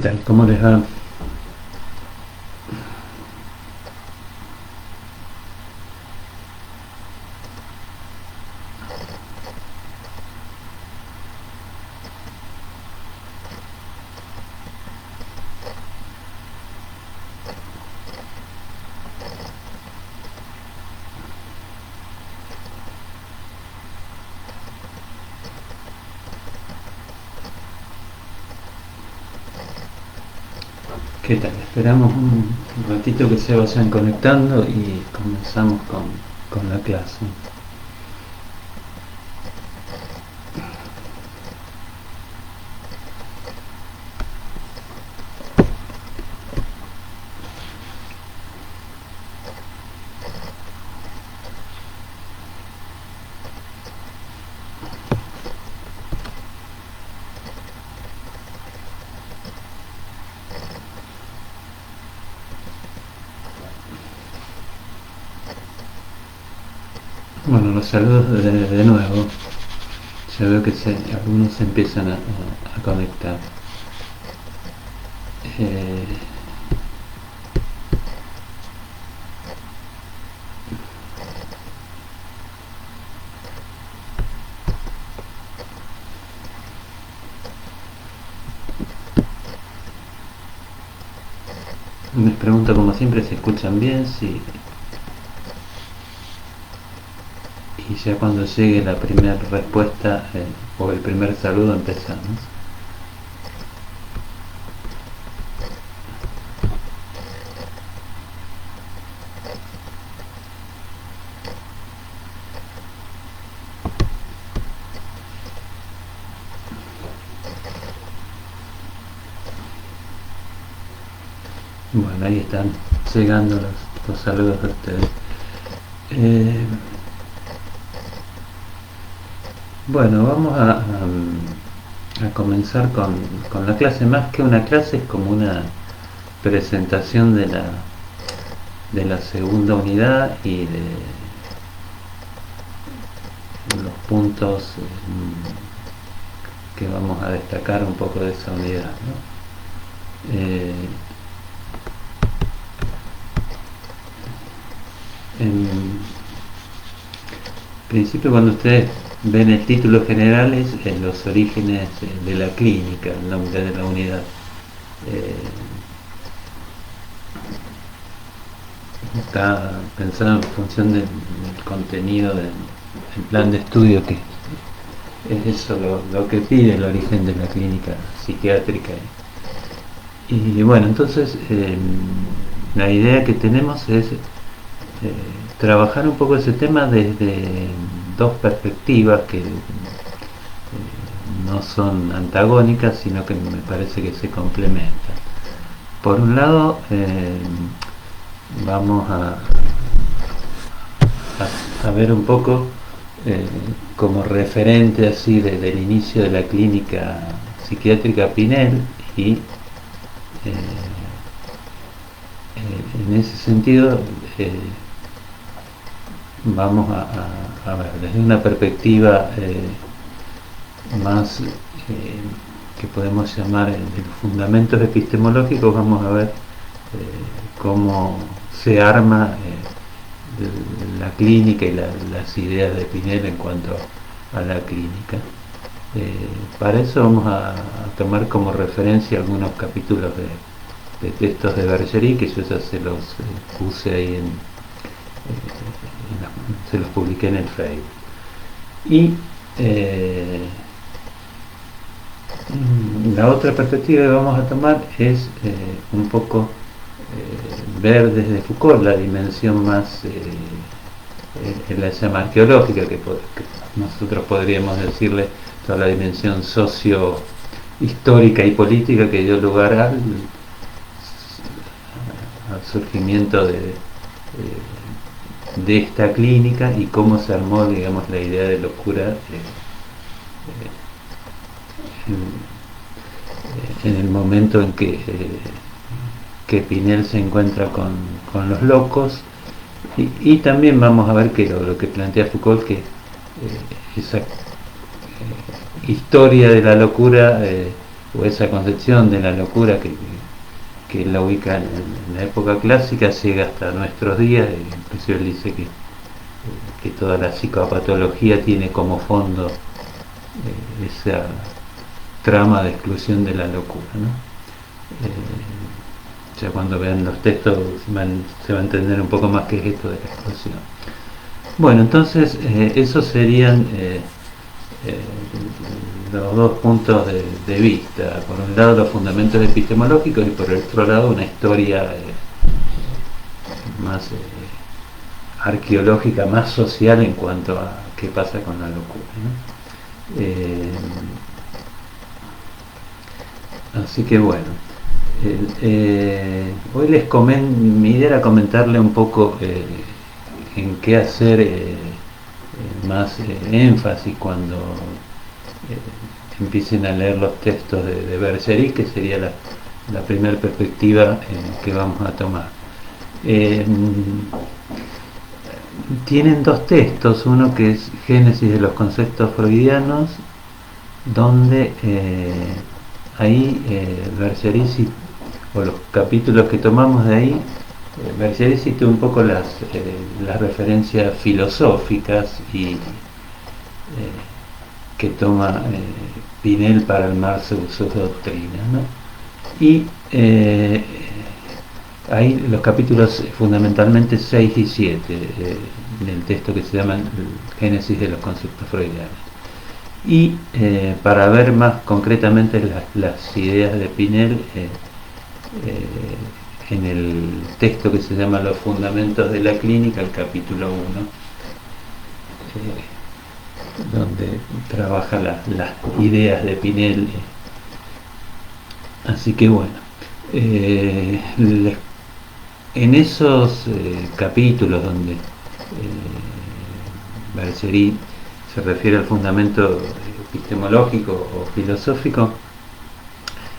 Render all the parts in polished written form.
¿Qué tal? ¿Cómo les va? ¿Qué tal? Esperamos un ratito que se vayan conectando y comenzamos con la clase. Bueno, los saludos de nuevo. Ya veo que algunos se empiezan a conectar. Eh, Les pregunto como siempre si escuchan bien, y ya cuando llegue la primera respuesta o el primer saludo empezamos. Bueno, ahí están llegando los saludos de ustedes. Eh, bueno, vamos a comenzar con la clase. Más que una clase, es como una presentación de la segunda unidad y de los puntos que vamos a destacar un poco de esa unidad, ¿no? En principio, cuando ustedes ven el título general, es los orígenes de la clínica, el nombre de la unidad. Está pensado en función del contenido del plan de estudio, que es eso lo que pide el origen de la clínica psiquiátrica. Y bueno, entonces la idea que tenemos es trabajar un poco ese tema desde dos perspectivas que no son antagónicas, sino que me parece que se complementan. Por un lado, vamos a ver un poco como referente así desde el inicio de la clínica psiquiátrica Pinel, y en ese sentido vamos a ver desde una perspectiva más que podemos llamar de los fundamentos epistemológicos. Vamos a ver cómo se arma la clínica y las ideas de Pinel en cuanto a la clínica. Para eso vamos a tomar como referencia algunos capítulos de textos de Bergerie, que yo ya se los puse ahí se los publiqué en el Facebook. Y la otra perspectiva que vamos a tomar es un poco ver desde Foucault la dimensión más en la llama arqueológica, que nosotros podríamos decirle toda la dimensión socio-histórica y política que dio lugar al surgimiento de esta clínica, y cómo se armó, digamos, la idea de locura en el momento en que Pinel se encuentra con los locos. Y también vamos a ver que lo que plantea Foucault, que esa historia de la locura o esa concepción de la locura que la ubica en la época clásica llega hasta nuestros días. Inclusive él dice que toda la psicopatología tiene como fondo esa trama de exclusión de la locura, ¿no? Ya cuando vean los textos se va a entender un poco más qué es esto de la exclusión. Bueno, entonces esos serían los dos puntos de vista. Por un lado los fundamentos epistemológicos y por el otro lado una historia más arqueológica, más social en cuanto a qué pasa con la locura, ¿no? Así que bueno, hoy mi idea era comentarle un poco en qué hacer más énfasis cuando empiecen a leer los textos de Bergeric, que sería la primera perspectiva que vamos a tomar. Tienen dos textos, uno que es Génesis de los conceptos freudianos, donde ahí Bergeric, o los capítulos que tomamos de ahí, Bergeric citó un poco las referencias filosóficas y que toma Pinel para armar sus doctrinas, ¿no? Y hay los capítulos fundamentalmente 6 y 7 del texto que se llama Génesis de los conceptos freudianos. Y para ver más concretamente las ideas de Pinel, en el texto que se llama Los fundamentos de la clínica, el capítulo 1, donde trabaja las ideas de Pinel. Así que bueno, en esos capítulos donde Bergeric se refiere al fundamento epistemológico o filosófico,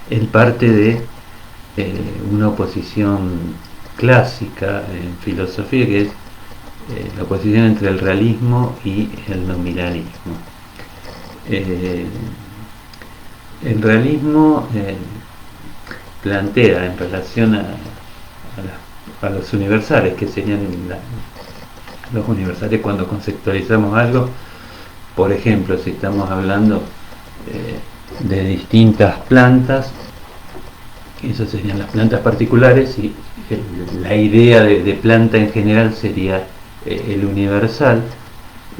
él parte de una oposición clásica en filosofía, que es la oposición entre el realismo y el nominalismo. El realismo plantea en relación a los universales, que serían los universales cuando conceptualizamos algo. Por ejemplo, si estamos hablando de distintas plantas, esas serían las plantas particulares, y la idea de planta en general sería el universal.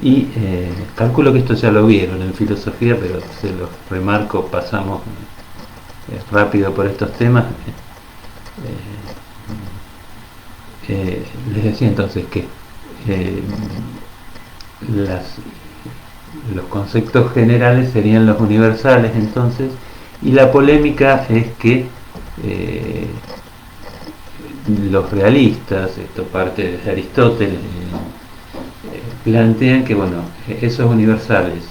Y calculo que esto ya lo vieron en filosofía, pero se los remarco, pasamos rápido por estos temas. Les decía entonces que los conceptos generales serían los universales, entonces, y la polémica es que los realistas, esto parte de Aristóteles, plantean que bueno, esos universales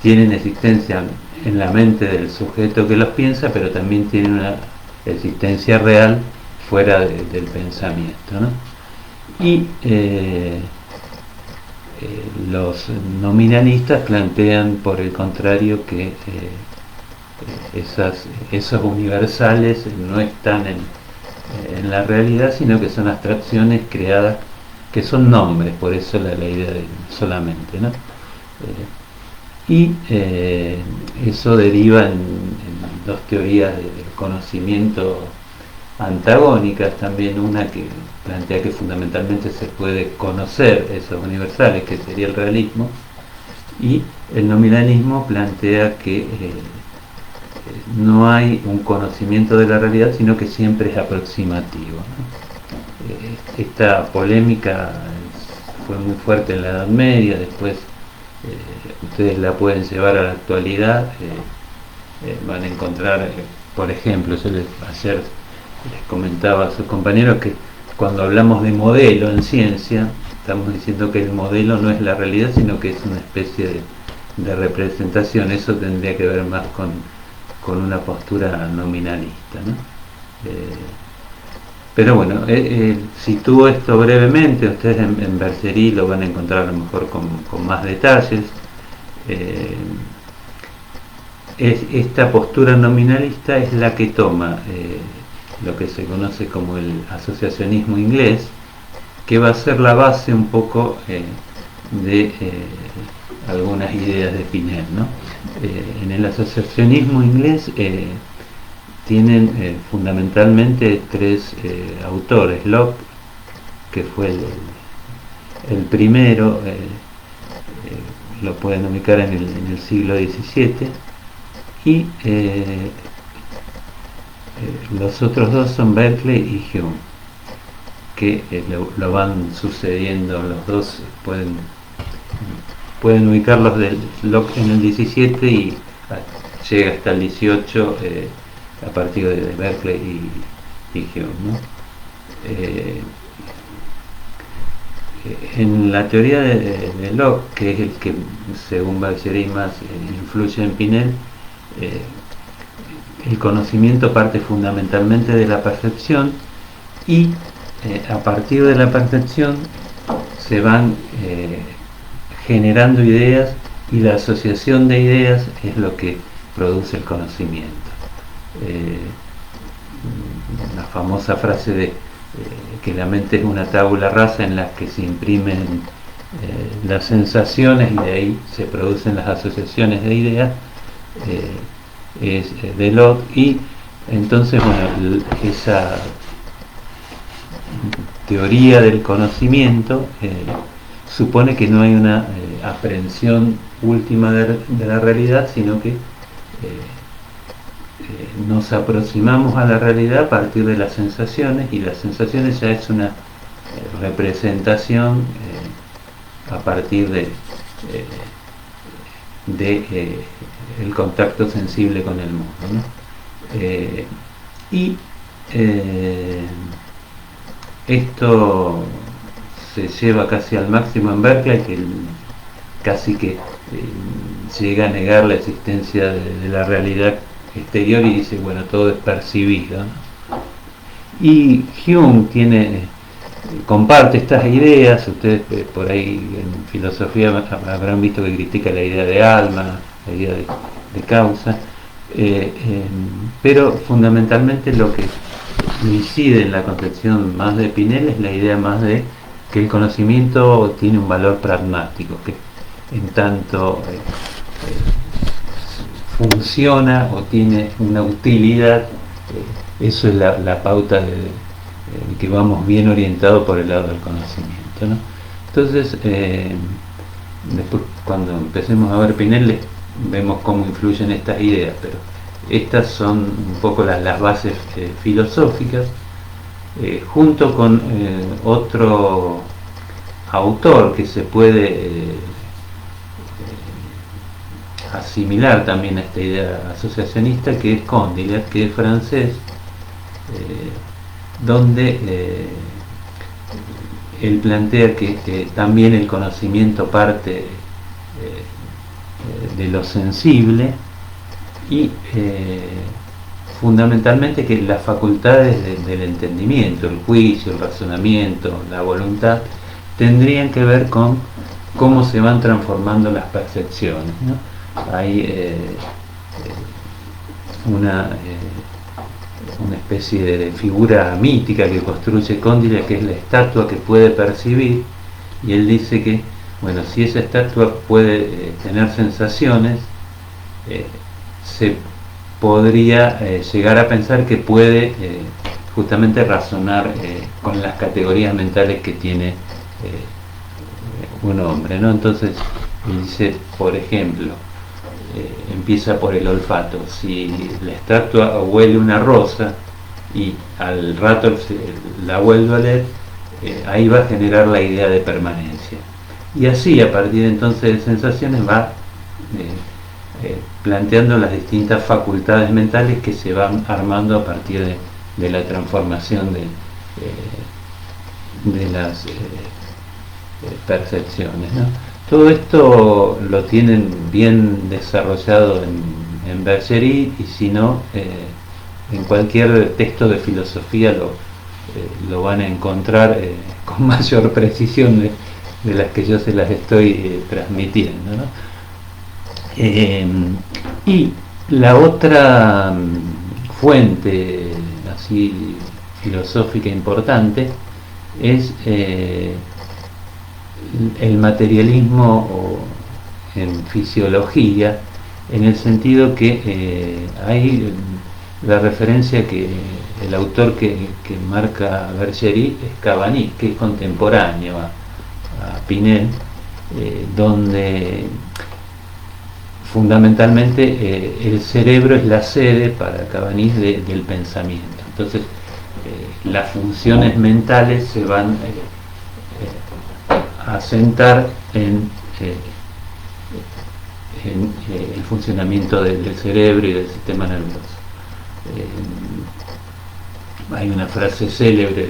tienen existencia en la mente del sujeto que los piensa, pero también tienen una existencia real fuera del pensamiento, ¿no? Y los nominalistas plantean por el contrario que esos universales no están en la realidad, sino que son abstracciones creadas, que son nombres, por eso la idea de solamente, ¿no? Y eso deriva en dos teorías del conocimiento antagónicas, también una que plantea que fundamentalmente se puede conocer esos universales, que sería el realismo, y el nominalismo plantea que no hay un conocimiento de la realidad, sino que siempre es aproximativo, ¿no? Esta polémica fue muy fuerte en la Edad Media, después ustedes la pueden llevar a la actualidad, van a encontrar, por ejemplo, ayer les comentaba a sus compañeros que cuando hablamos de modelo en ciencia, estamos diciendo que el modelo no es la realidad, sino que es una especie de representación. Eso tendría que ver más con una postura nominalista, ¿no? Pero bueno, sitúo esto brevemente. Ustedes en Bergeric lo van a encontrar a lo mejor con más detalles. esta postura nominalista es la que toma lo que se conoce como el asociacionismo inglés, que va a ser la base un poco de algunas ideas de Pinel, ¿no? En el asociacionismo inglés tienen fundamentalmente tres autores: Locke, que fue el primero, lo pueden ubicar en el siglo XVII, y los otros dos son Berkeley y Hume, que lo van sucediendo. Los dos pueden ubicarlos de Locke en el 17 y llega hasta el 18 a partir de Berkeley y Hume, ¿no? En la teoría de Locke, que es el que según Bergeret más influye en Pinel, el conocimiento parte fundamentalmente de la percepción, y a partir de la percepción se van generando ideas, y la asociación de ideas es lo que produce el conocimiento. La famosa frase de que la mente es una tabula rasa en la que se imprimen las sensaciones y de ahí se producen las asociaciones de ideas, es de Locke. Y entonces, bueno, esa teoría del conocimiento supone que no hay una aprehensión última de la realidad, sino que nos aproximamos a la realidad a partir de las sensaciones, y las sensaciones ya es una representación a partir de el contacto sensible con el mundo, ¿no? Y esto se lleva casi al máximo en Berkeley, que casi que llega a negar la existencia de la realidad exterior y dice, bueno, todo es percibido, ¿no? Y Hume comparte estas ideas. Ustedes por ahí en filosofía habrán visto que critica la idea de alma, la idea de causa, pero fundamentalmente lo que incide en la concepción más de Pinel es la idea más de que el conocimiento tiene un valor pragmático, que en tanto funciona o tiene una utilidad, eso es la pauta de que vamos bien orientados por el lado del conocimiento, ¿no? Entonces, después cuando empecemos a ver Pinel vemos cómo influyen estas ideas, pero estas son un poco las bases filosóficas, junto con otro autor que se puede asimilar también a esta idea asociacionista, que es Condillac, que es francés, donde él plantea que también el conocimiento parte de lo sensible, y fundamentalmente que las facultades del entendimiento, el juicio, el razonamiento, la voluntad, tendrían que ver con cómo se van transformando las percepciones, ¿no? Hay una especie de figura mítica que construye Condillac, que es la estatua que puede percibir, y él dice que, bueno, si esa estatua puede tener sensaciones, se podría llegar a pensar que puede justamente razonar con las categorías mentales que tiene un hombre, ¿no? Entonces dice, por ejemplo, empieza por el olfato. Si la estatua huele una rosa y al rato la vuelve a leer, ahí va a generar la idea de permanencia, y así a partir de entonces de sensaciones va planteando las distintas facultades mentales que se van armando a partir de la transformación de las percepciones, ¿no? Todo esto lo tienen bien desarrollado en Bergeret, y si no, en cualquier texto de filosofía lo van a encontrar con mayor precisión de las que yo se las estoy transmitiendo, ¿no? Y La otra fuente así filosófica importante es el materialismo en fisiología, en el sentido que hay la referencia que el autor que marca Bergeri es Cabanis, que es contemporáneo a Pinel, donde fundamentalmente el cerebro es la sede para Cabanis del pensamiento. Entonces las funciones mentales se van a sentar en el funcionamiento del cerebro y del sistema nervioso. Hay una frase célebre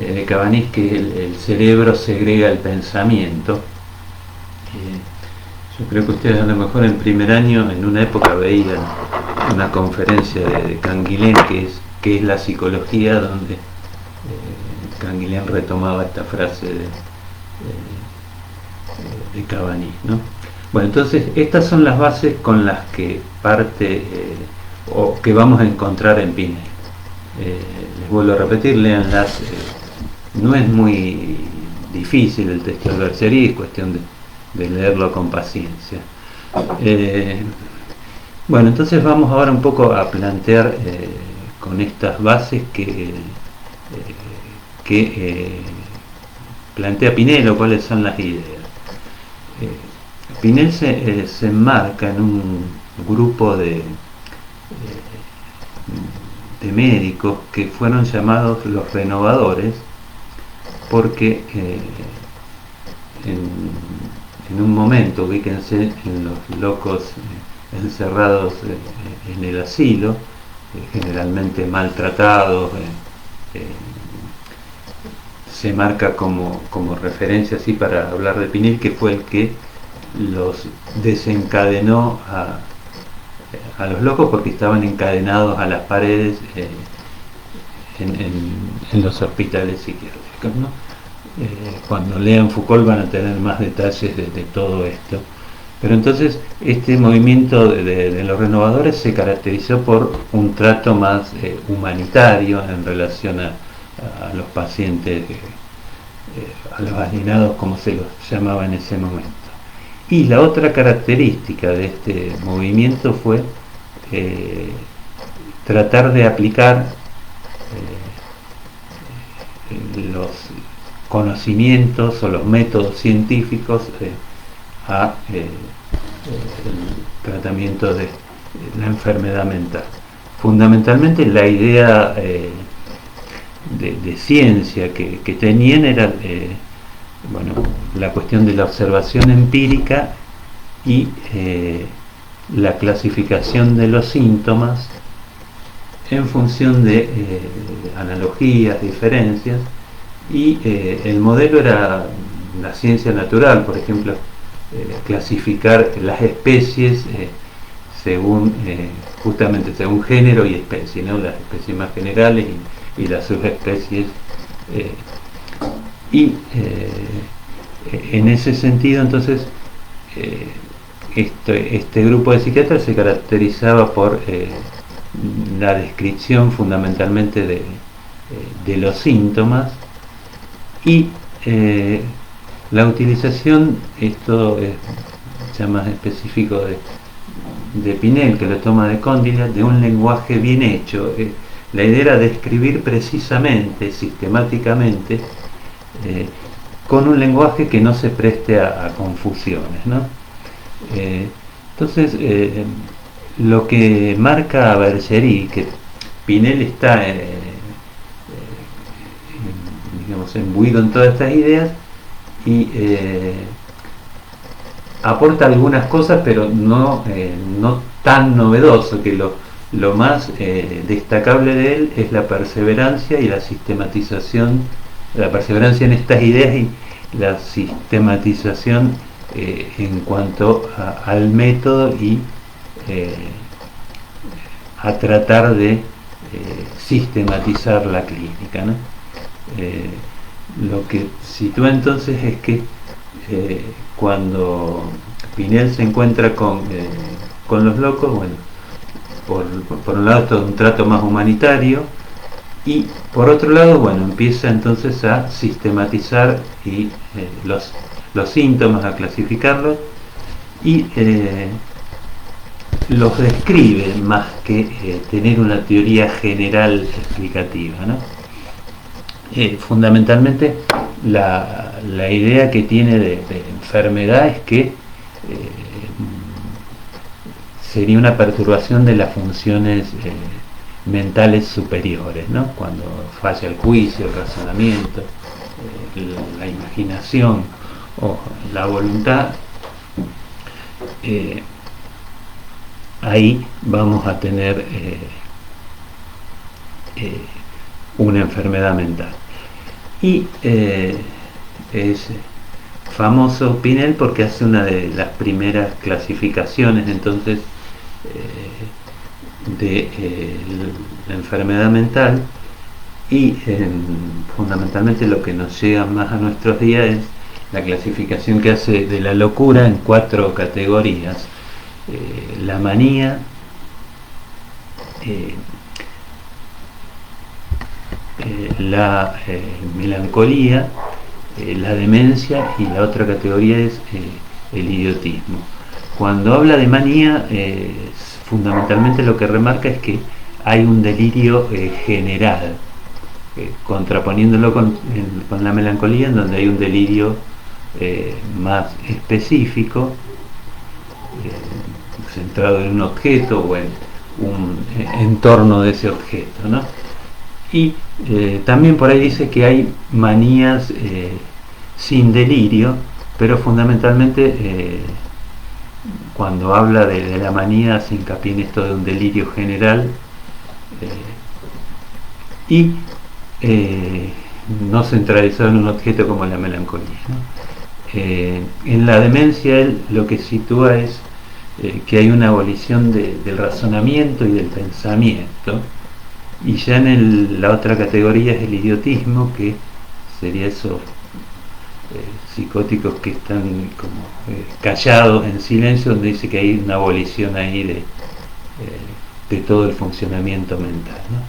de Cabanis que el cerebro segrega el pensamiento. Yo creo que ustedes a lo mejor en primer año, en una época, veían una conferencia de Canguilhem, que es la psicología, donde Canguilhem retomaba esta frase de Cabanis, ¿no? Bueno, entonces estas son las bases con las que parte o que vamos a encontrar en Pinel. Les vuelvo a repetir, léanlas. No es muy difícil el texto de Bergeri, es cuestión de leerlo con paciencia. Bueno, entonces vamos ahora un poco a plantear con estas bases que plantea Pinel, o cuáles son las ideas. Pinel se enmarca en un grupo de médicos que fueron llamados los renovadores, porque en un momento, ubíquense en los locos encerrados en el asilo, generalmente maltratados, se marca como referencia así para hablar de Pinel, que fue el que los desencadenó a los locos, porque estaban encadenados a las paredes en los hospitales psiquiátricos, ¿no? Cuando lean Foucault van a tener más detalles de todo esto. Pero entonces este movimiento de los renovadores se caracterizó por un trato más humanitario en relación a los pacientes, a los alienados, como se los llamaba en ese momento. Y la otra característica de este movimiento fue tratar de aplicar los conocimientos o los métodos científicos a el tratamiento de la enfermedad mental. Fundamentalmente la idea de ciencia que tenían era la cuestión de la observación empírica y la clasificación de los síntomas en función de analogías, diferencias, y el modelo era la ciencia natural, por ejemplo, clasificar las especies justamente según género y especie, ¿no? Las especies más generales y las subespecies, en ese sentido entonces este grupo de psiquiatras se caracterizaba por la descripción fundamentalmente de los síntomas y la utilización, esto es ya más específico de Pinel, que lo toma de Condillac, de un lenguaje bien hecho. La idea era describir precisamente, sistemáticamente, con un lenguaje que no se preste a confusiones, ¿no? Entonces, lo que marca Bergeri, que Pinel está imbuido en todas estas ideas y aporta algunas cosas, pero no tan novedoso, que lo más destacable de él es la perseverancia y la sistematización, la perseverancia en estas ideas y la sistematización en cuanto al método y a tratar de sistematizar la clínica, ¿no? Lo que sitúa entonces es que cuando Pinel se encuentra con los locos, por un lado, esto es un trato más humanitario, y por otro lado, bueno, empieza entonces a sistematizar y los síntomas, a clasificarlos, y los describe más que tener una teoría general explicativa, ¿no? Fundamentalmente la idea que tiene de enfermedad es que sería una perturbación de las funciones mentales superiores, ¿no? Cuando falla el juicio, el razonamiento, la imaginación o la voluntad, ahí vamos a tener una enfermedad mental. Y es famoso Pinel porque hace una de las primeras clasificaciones entonces de la enfermedad mental, y fundamentalmente lo que nos llega más a nuestros días es la clasificación que hace de la locura en 4 categorías: la manía, la melancolía, la demencia, y la otra categoría es el idiotismo. Cuando habla de manía, fundamentalmente lo que remarca es que hay un delirio general, contraponiéndolo con la melancolía, en donde hay un delirio más específico, centrado en un objeto o en un entorno de ese objeto, ¿no? Y también por ahí dice que hay manías sin delirio, pero fundamentalmente cuando habla de la manía hace hincapié en esto de un delirio general, y no centralizado en un objeto como la melancolía, ¿no? En la demencia él lo que sitúa es que hay una abolición del razonamiento y del pensamiento, y ya en la otra categoría es el idiotismo, que sería esos psicóticos que están como callados en silencio, donde dice que hay una abolición ahí de todo el funcionamiento mental, ¿no?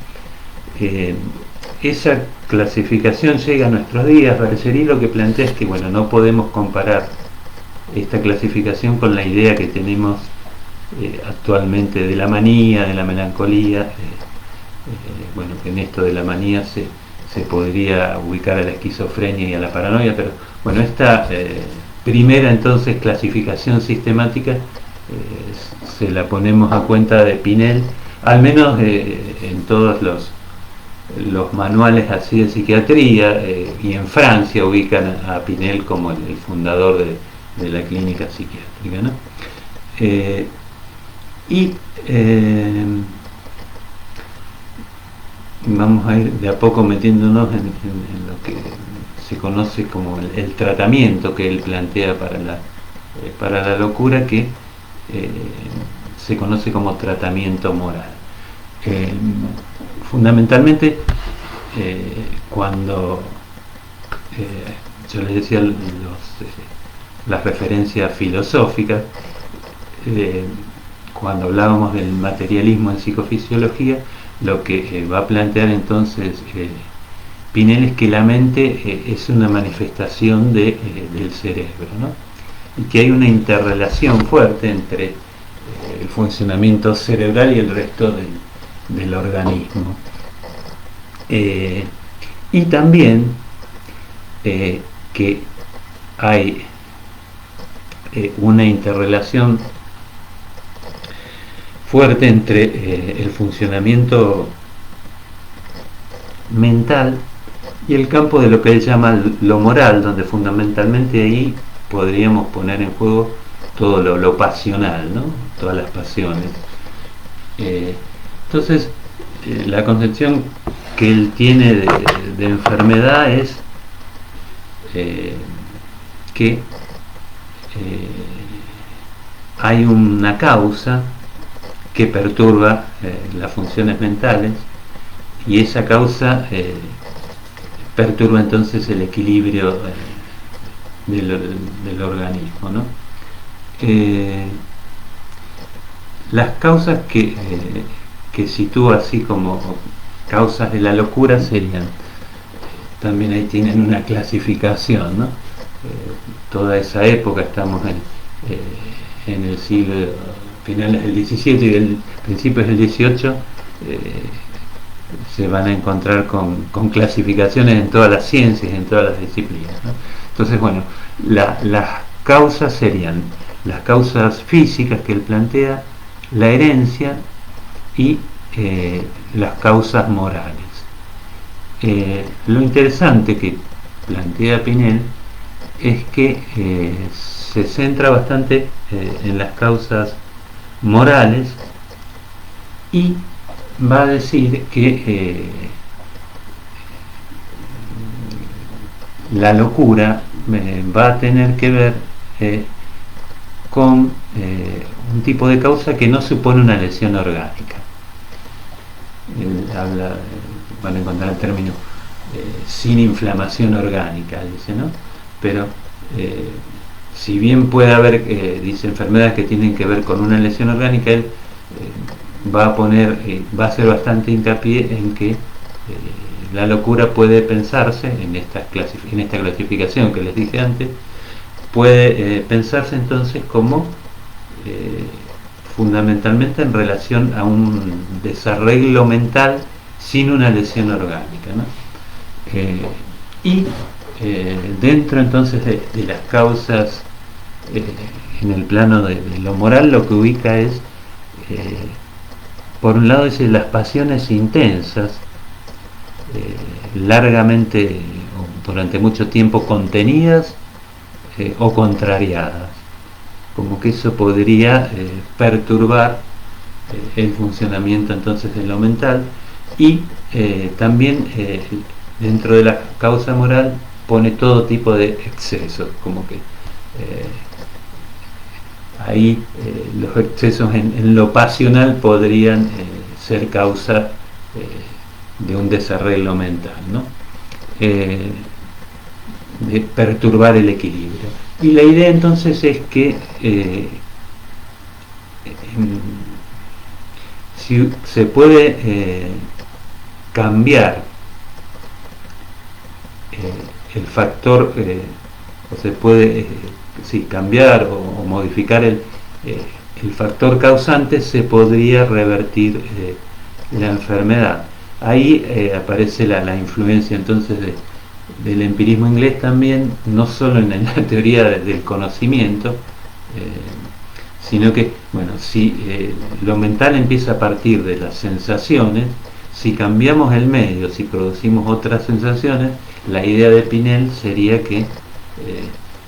Esa clasificación llega a nuestros días. Bergerie lo que plantea es que, bueno, no podemos comparar esta clasificación con la idea que tenemos actualmente de la manía, de la melancolía. Bueno, que en esto de la manía se podría ubicar a la esquizofrenia y a la paranoia, pero bueno, esta primera entonces clasificación sistemática se la ponemos a cuenta de Pinel, al menos en todos los manuales así de psiquiatría, y en Francia ubican a Pinel como el fundador de la clínica psiquiátrica, ¿no? Vamos a ir de a poco metiéndonos en lo que se conoce como el tratamiento que él plantea para la locura, que se conoce como tratamiento moral. Fundamentalmente, cuando yo les decía las referencias filosóficas, cuando hablábamos del materialismo en psicofisiología, lo que va a plantear entonces Pinel es que la mente es una manifestación del cerebro, ¿no? Y que hay una interrelación fuerte entre el funcionamiento cerebral y el resto del organismo. Y también que hay una interrelación fuerte entre el funcionamiento mental y el campo de lo que él llama lo moral, donde fundamentalmente ahí podríamos poner en juego todo lo pasional, ¿no? Todas las pasiones. Entonces, la concepción que él tiene de enfermedad es que hay una causa que perturba las funciones mentales, y esa causa perturba entonces el equilibrio del organismo, ¿no? Las causas que sitúa así como causas de la locura serían, también ahí tienen una clasificación, ¿no? Toda esa época, estamos en el siglo finales del XVII y principios del XVIII, se van a encontrar con clasificaciones en todas las ciencias, en todas las disciplinas, ¿no? Entonces, bueno, las causas serían las causas físicas que él plantea, la herencia y las causas morales. Lo interesante que plantea Pinel es que se centra bastante en las causas morales y va a decir que la locura va a tener que ver con un tipo de causa que no supone una lesión orgánica. Habla, van a encontrar el término sin inflamación orgánica, dice, ¿no? Pero si bien puede haber, dice, enfermedades que tienen que ver con una lesión orgánica, él va a hacer bastante hincapié en que la locura puede pensarse en esta clasificación que les dije antes, puede pensarse entonces como fundamentalmente en relación a un desarreglo mental sin una lesión orgánica, ¿no? Y dentro entonces de las causas en el plano de lo moral, lo que ubica es, por un lado, dice, las pasiones intensas, largamente o durante mucho tiempo contenidas o contrariadas, como que eso podría perturbar el funcionamiento entonces de lo mental. Y también dentro de la causa moral pone todo tipo de excesos, como que ahí los excesos en lo pasional podrían ser causa de un desarreglo mental, ¿no? De perturbar el equilibrio. Y la idea entonces es que si se puede cambiar el factor, o se puede cambiar o modificar el factor causante, se podría revertir la enfermedad. Ahí aparece la influencia entonces del empirismo inglés también, no solo en la teoría del conocimiento, sino que, bueno, si lo mental empieza a partir de las sensaciones, si cambiamos el medio, si producimos otras sensaciones, la idea de Pinel sería que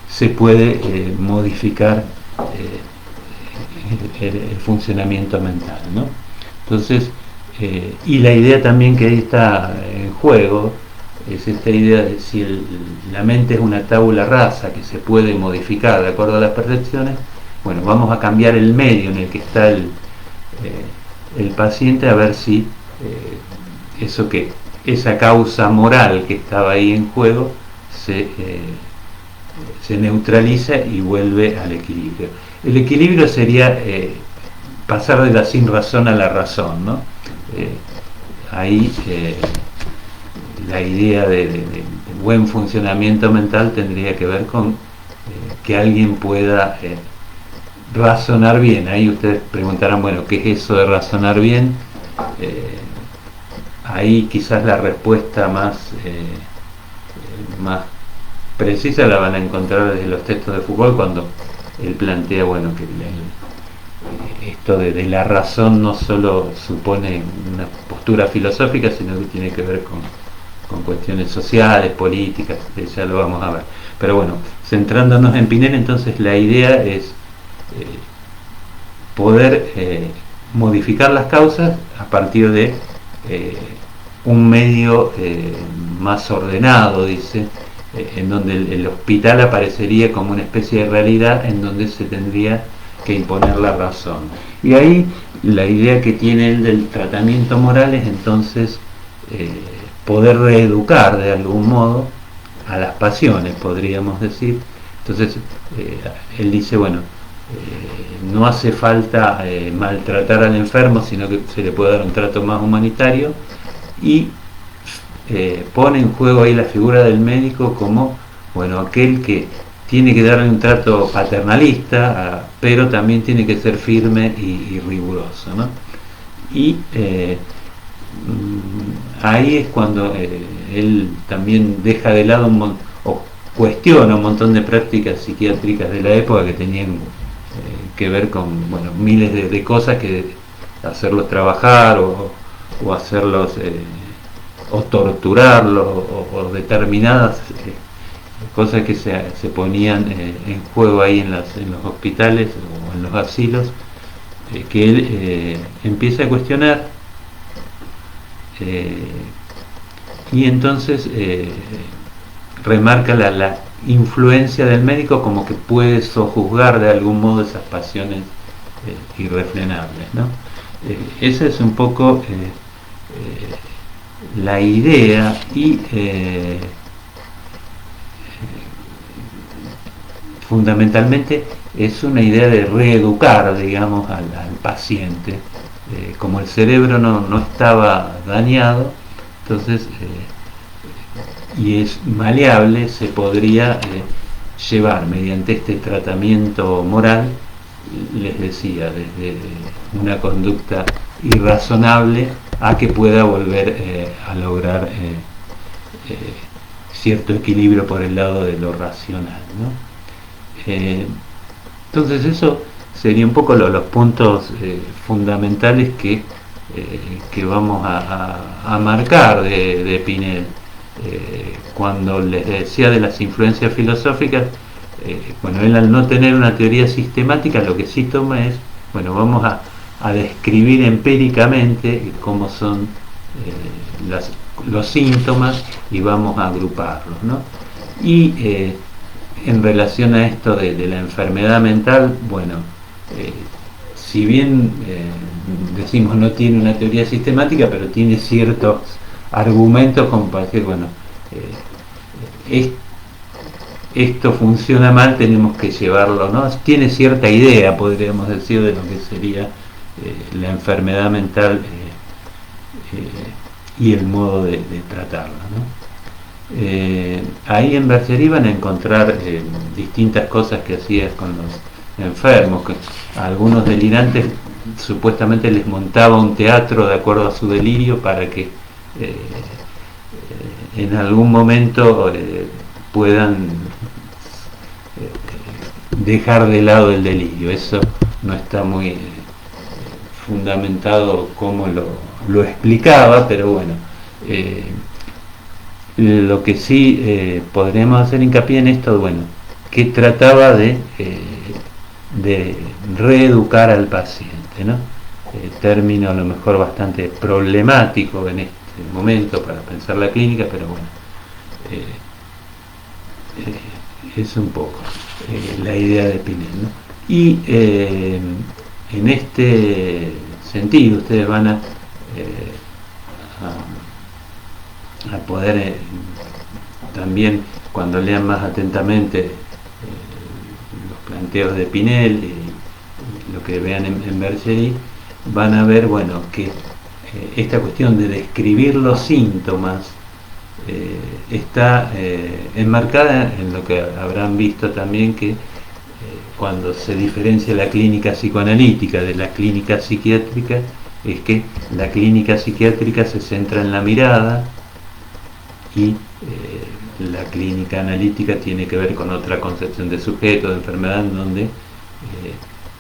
se puede modificar el funcionamiento mental, ¿no? Entonces, y la idea también que ahí está en juego es esta idea de si la mente es una tabula rasa que se puede modificar de acuerdo a las percepciones. Bueno, vamos a cambiar el medio en el que está el paciente, a ver si esa causa moral que estaba ahí en juego se neutraliza y vuelve al equilibrio. El equilibrio sería pasar de la sin razón a la razón, ¿no? Ahí la idea de buen funcionamiento mental tendría que ver con que alguien pueda razonar bien. Ahí ustedes preguntarán, bueno, ¿qué es eso de razonar bien? Ahí quizás la respuesta más precisa la van a encontrar desde los textos de Foucault, cuando él plantea, bueno, que esto de la razón no solo supone una postura filosófica, sino que tiene que ver con cuestiones sociales, políticas, ya lo vamos a ver. Pero bueno, centrándonos en Pinel, entonces la idea es poder modificar las causas a partir de un medio más ordenado, dice, en donde el hospital aparecería como una especie de realidad en donde se tendría que imponer la razón. Y ahí la idea que tiene él del tratamiento moral es entonces poder reeducar de algún modo a las pasiones, podríamos decir. Entonces él dice, bueno, no hace falta maltratar al enfermo, sino que se le puede dar un trato más humanitario, y pone en juego ahí la figura del médico como, bueno, aquel que tiene que darle un trato paternalista, pero también tiene que ser firme y riguroso, ¿no? Y ahí es cuando él también deja de lado o cuestiona un montón de prácticas psiquiátricas de la época que tenían que ver con, bueno, miles de cosas, que hacerlos trabajar o hacerlos o torturarlos o determinadas cosas que se ponían en juego ahí en los hospitales o en los asilos, que él empieza a cuestionar, y entonces remarca la influencia del médico, como que puede sojuzgar de algún modo esas pasiones irrefrenables, ¿no? Esa es un poco la idea, y fundamentalmente es una idea de reeducar, digamos, al paciente. Como el cerebro no estaba dañado, entonces y es maleable, se podría llevar mediante este tratamiento moral, les decía, desde una conducta irrazonable a que pueda volver a lograr cierto equilibrio por el lado de lo racional, ¿no? Entonces eso sería un poco los puntos fundamentales que vamos a marcar de Pinel. Cuando les decía de las influencias filosóficas, bueno, él, al no tener una teoría sistemática, lo que sí toma es, bueno, vamos a describir empíricamente cómo son los síntomas, y vamos a agruparlos, ¿no? Y en relación a esto de la enfermedad mental, bueno, si bien decimos no tiene una teoría sistemática, pero tiene ciertos argumentos como para decir, bueno, esto funciona mal, tenemos que llevarlo, ¿no? Tiene cierta idea, podríamos decir, de lo que sería la enfermedad mental y el modo de tratarla, ¿no? Ahí en Bergerac van a encontrar distintas cosas que hacía con los enfermos, que a algunos delirantes supuestamente les montaba un teatro de acuerdo a su delirio, para que en algún momento puedan dejar de lado el delirio. Eso no está muy fundamentado como lo explicaba, pero bueno, lo que sí podremos hacer hincapié en esto, bueno, que trataba de reeducar al paciente, ¿no? Término a lo mejor bastante problemático en este momento para pensar la clínica, pero bueno, es un poco la idea de Pinel, ¿no? Y en este sentido ustedes van a poder también, cuando lean más atentamente los planteos de Pinel y lo que vean en Bergerac, van a ver, bueno, que esta cuestión de describir los síntomas está enmarcada en lo que habrán visto también, que cuando se diferencia la clínica psicoanalítica de la clínica psiquiátrica, es que la clínica psiquiátrica se centra en la mirada, y la clínica analítica tiene que ver con otra concepción de sujeto, de enfermedad, en donde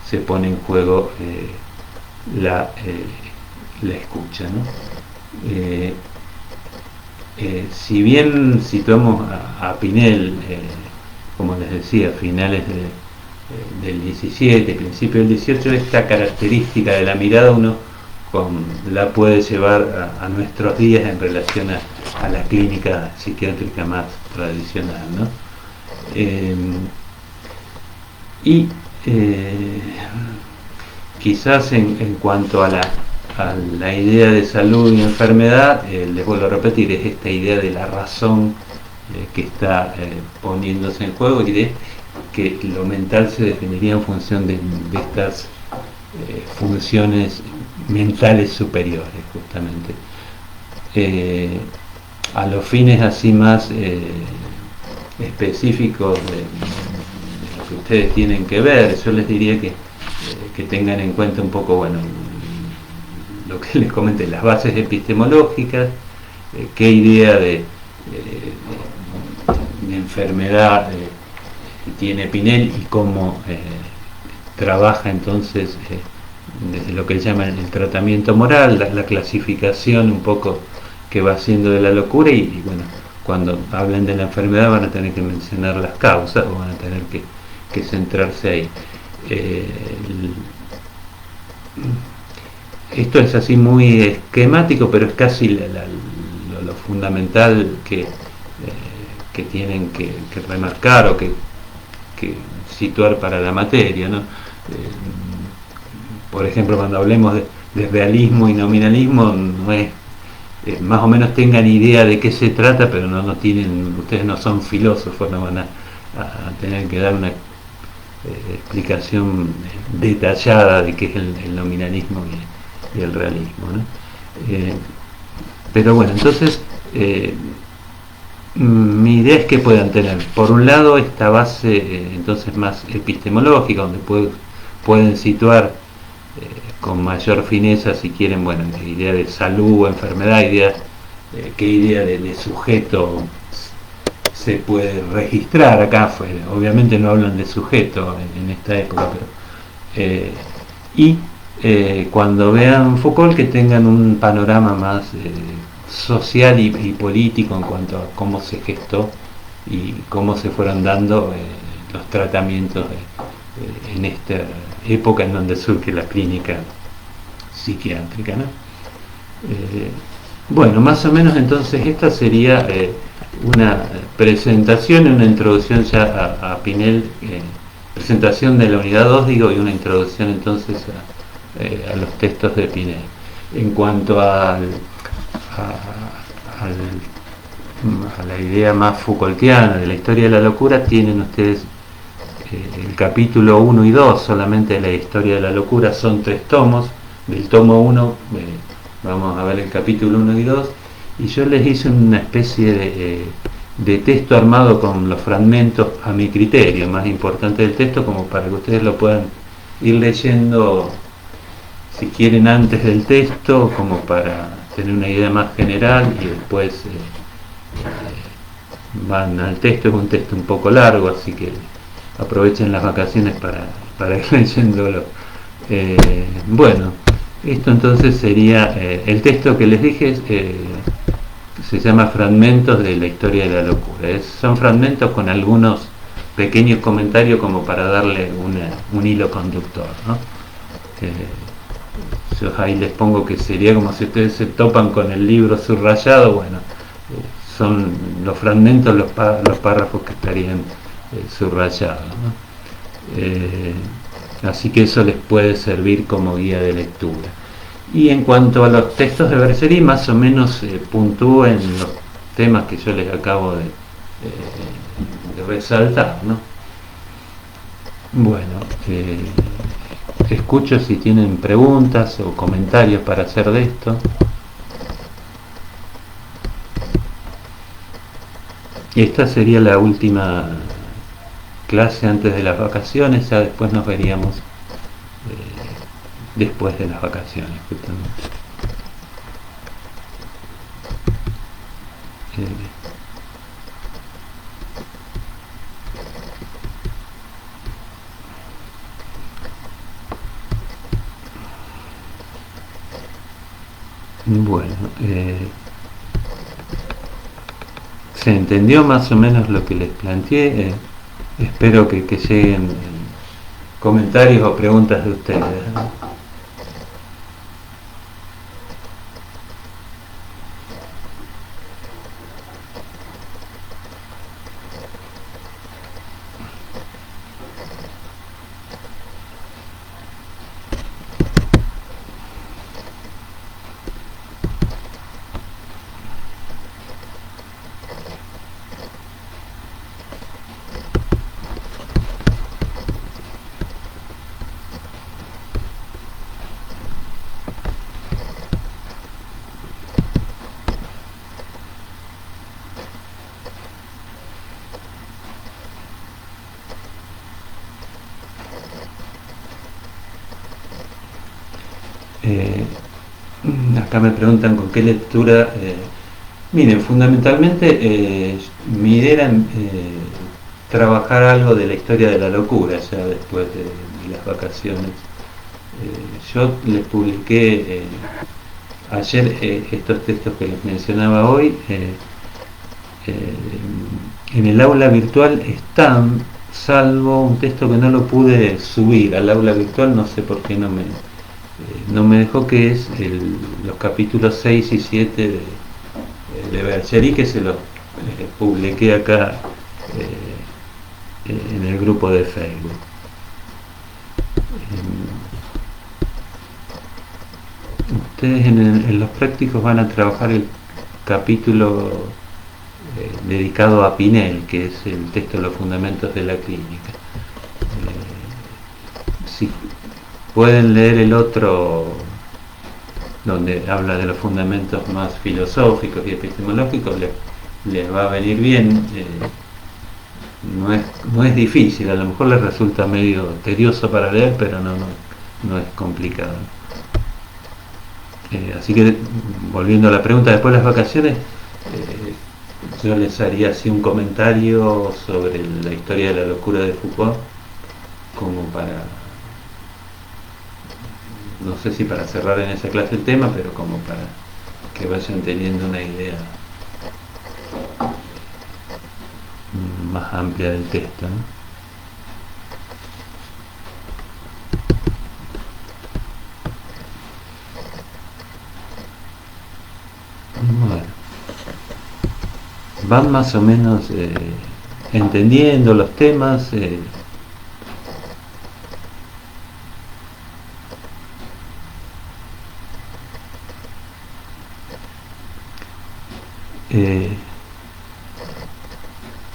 se pone en juego la escucha, ¿no? Si bien situamos a Pinel, como les decía, finales del 17, principio del 18, esta característica de la mirada uno la puede llevar a nuestros días en relación a la clínica psiquiátrica más tradicional, ¿no? Y quizás en cuanto a la idea de salud y enfermedad, les vuelvo a repetir, es esta idea de la razón que está poniéndose en juego, y de que lo mental se definiría en función de estas funciones mentales superiores, justamente. A los fines así más específicos de lo que ustedes tienen que ver, yo les diría que tengan en cuenta un poco, bueno, lo que les comenté, las bases epistemológicas, qué idea de enfermedad tiene Pinel y cómo trabaja entonces desde lo que llaman el tratamiento moral, la clasificación un poco que va haciendo de la locura y bueno, cuando hablen de la enfermedad van a tener que mencionar las causas o van a tener que centrarse ahí. Esto es así muy esquemático, pero es casi lo fundamental que tienen que remarcar o que situar para la materia, ¿no? Por ejemplo, cuando hablemos de realismo y nominalismo, no es más o menos tengan idea de qué se trata, pero no tienen, ustedes no son filósofos, no van a tener que dar una explicación detallada de qué es el nominalismo y el realismo, ¿no? Pero bueno, entonces mi idea es que puedan tener, por un lado, esta base entonces más epistemológica, donde pueden situar con mayor fineza, si quieren, bueno, idea de salud o enfermedad, qué idea de sujeto se puede registrar acá. Obviamente no hablan de sujeto en esta época, pero cuando vean Foucault, que tengan un panorama más social y político en cuanto a cómo se gestó y cómo se fueron dando los tratamientos en esta época en donde surge la clínica psiquiátrica, ¿no? Bueno, más o menos entonces esta sería una presentación y una introducción ya a Pinel, presentación de la unidad 2, digo, y una introducción entonces a los textos de Pinel. En cuanto a la idea más Foucaultiana de la historia de la locura, tienen ustedes el capítulo 1 y 2 solamente de la historia de la locura, son 3 tomos. Del tomo 1 vamos a ver el capítulo 1 y 2, y yo les hice una especie de texto armado con los fragmentos a mi criterio más importante del texto, como para que ustedes lo puedan ir leyendo si quieren antes del texto, como para tener una idea más general, y después van al texto. Es un texto un poco largo, así que aprovechen las vacaciones para ir leyéndolo. Bueno, esto entonces sería el texto que les dije, se llama Fragmentos de la historia de la locura. Son fragmentos con algunos pequeños comentarios como para darle un hilo conductor, ¿no? Yo ahí les pongo que sería como si ustedes se topan con el libro subrayado. Bueno, son los fragmentos, los párrafos que estarían subrayados, ¿no? Así que eso les puede servir como guía de lectura. Y en cuanto a los textos de Berceri, más o menos puntúen los temas que yo les acabo de resaltar, ¿no? Bueno, escucho si tienen preguntas o comentarios para hacer de esto. Y esta sería la última clase antes de las vacaciones, ya después nos veríamos después de las vacaciones, justamente. Bueno, se entendió más o menos lo que les planteé. Espero que lleguen comentarios o preguntas de ustedes, ¿no? Eh, Acá me preguntan con qué lectura. Miren, fundamentalmente mi idea era trabajar algo de la historia de la locura ya después de las vacaciones. Yo les publiqué ayer estos textos que les mencionaba hoy. Eh, en el aula virtual están, salvo un texto que no lo pude subir al aula virtual, no sé por qué no me dejó, que es los capítulos 6 y 7 de Bergeri, que se los publiqué acá en el grupo de Facebook. Ustedes en los prácticos van a trabajar el capítulo dedicado a Pinel, que es el texto de los fundamentos de la clínica. Si pueden leer el otro, donde habla de los fundamentos más filosóficos y epistemológicos, les va a venir bien. No es difícil, a lo mejor les resulta medio tedioso para leer, pero no es complicado. Así que, volviendo a la pregunta, después de las vacaciones, yo les haría así un comentario sobre la historia de la locura de Foucault, como para, no sé si para cerrar en esa clase el tema, pero como para que vayan teniendo una idea más amplia del texto, ¿no? Bueno, van más o menos entendiendo los temas. Eh,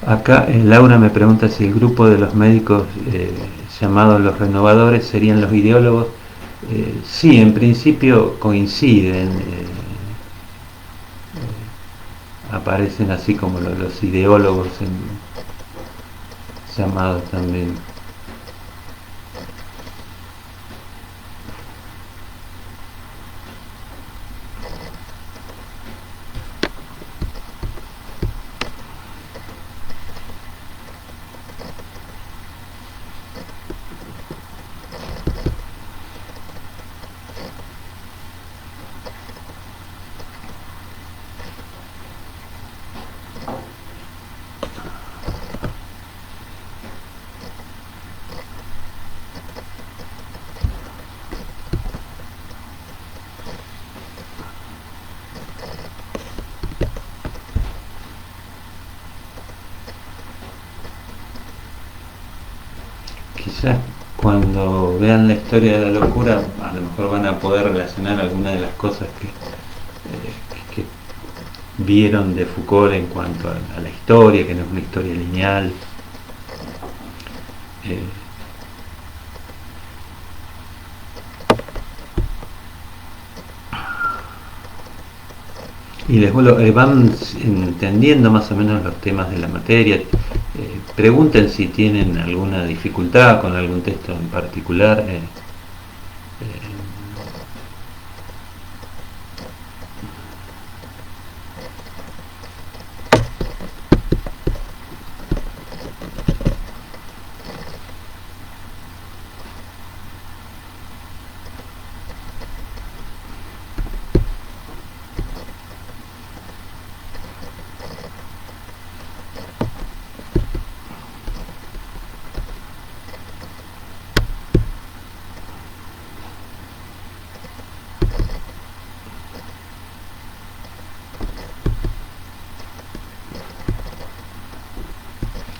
Acá Laura me pregunta si el grupo de los médicos llamados los renovadores serían los ideólogos. Sí, en principio coinciden, aparecen así como los ideólogos llamados también. Quizás cuando vean la historia de la locura, a lo mejor van a poder relacionar algunas de las cosas que vieron de Foucault en cuanto a la historia, que no es una historia lineal. Eh, y les van entendiendo más o menos los temas de la materia. Pregunten si tienen alguna dificultad con algún texto en particular.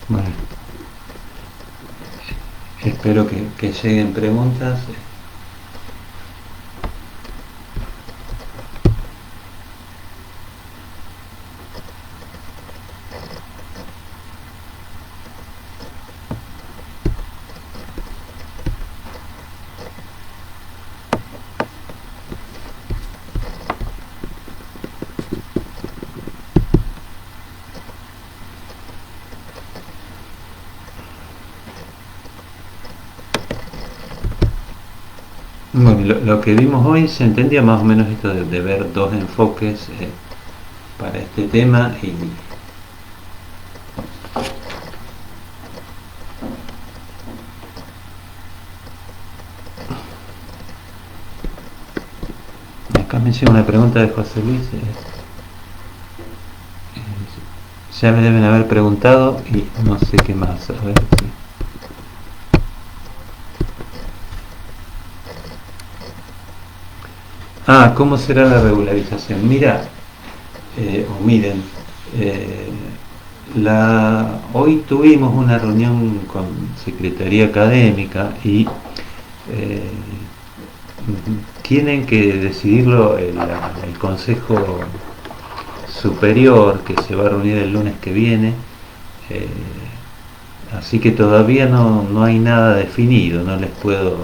Bueno, espero que lleguen preguntas. Bueno, lo que vimos hoy se entendía más o menos esto de ver dos enfoques para este tema y acá me llega una pregunta de José Luis. Ya me deben haber preguntado y no sé qué más. A ver si. Ah, ¿cómo será la regularización? Mira, o miren, eh, hoy tuvimos una reunión con Secretaría Académica y eh, tienen que decidirlo el Consejo Superior, que se va a reunir el lunes que viene. eh, Así que todavía no hay nada definido, no les puedo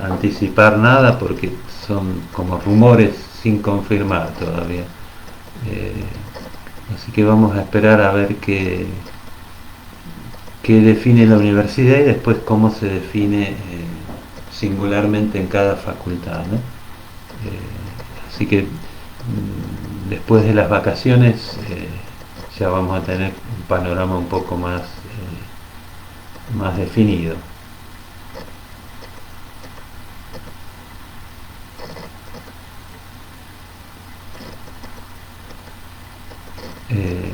anticipar nada porque son como rumores sin confirmar todavía. Eh, Así que vamos a esperar a ver qué define la universidad y después cómo se define singularmente en cada facultad, ¿no? Así que después de las vacaciones ya vamos a tener un panorama un poco más definido. Eh,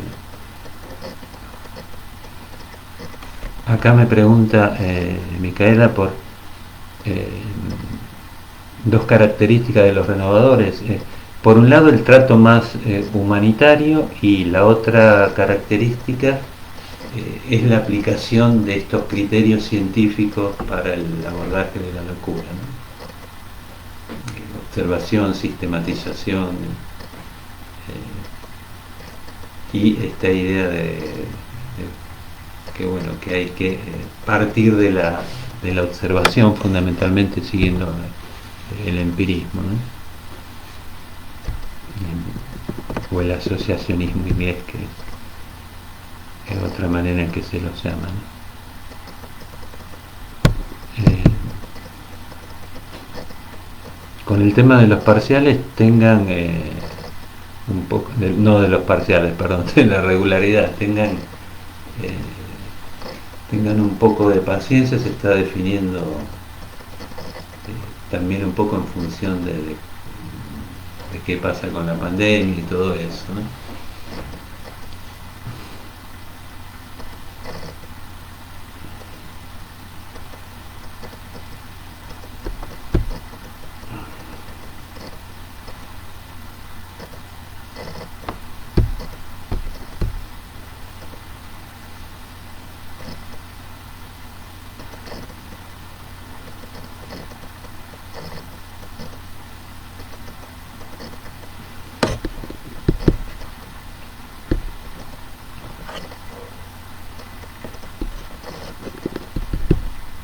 Acá me pregunta Micaela por eh, dos características de los renovadores. Por un lado el trato más humanitario y la otra característica es la aplicación de estos criterios científicos para el abordaje de la locura, ¿no? Observación, sistematización y esta idea de que bueno, que hay que partir de la observación fundamentalmente siguiendo el empirismo, ¿no? O el asociacionismo inglés, que es otra manera en que se los llama, ¿no? Con el tema de los parciales tengan un poco, no de los parciales, perdón, de la regularidad, eh, tengan un poco de paciencia, se está definiendo también un poco en función de qué pasa con la pandemia y todo eso, ¿no?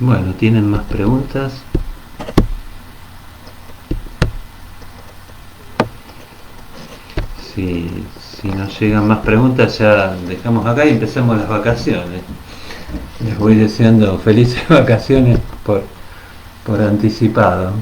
Bueno, ¿tienen más preguntas? Si nos llegan más preguntas ya dejamos acá y empezamos las vacaciones. Les voy deseando felices vacaciones por anticipado.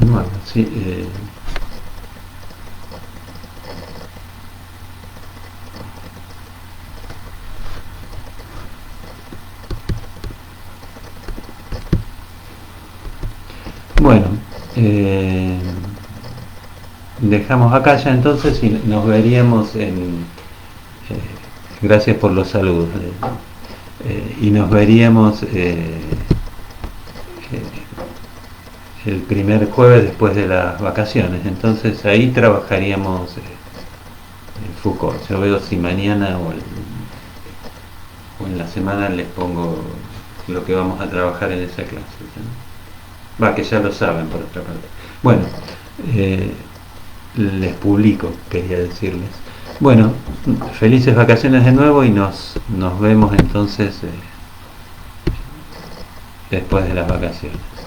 Bueno, sí, bueno, dejamos acá ya entonces y nos veríamos gracias por los saludos. Y nos veríamos el primer jueves después de las vacaciones. Entonces ahí trabajaríamos Foucault. Yo veo si mañana o en la semana les pongo lo que vamos a trabajar en esa clase, ¿no? Va, que ya lo saben por otra parte. Bueno, eh, les publico, quería decirles. Bueno, felices vacaciones de nuevo y nos vemos entonces después de las vacaciones.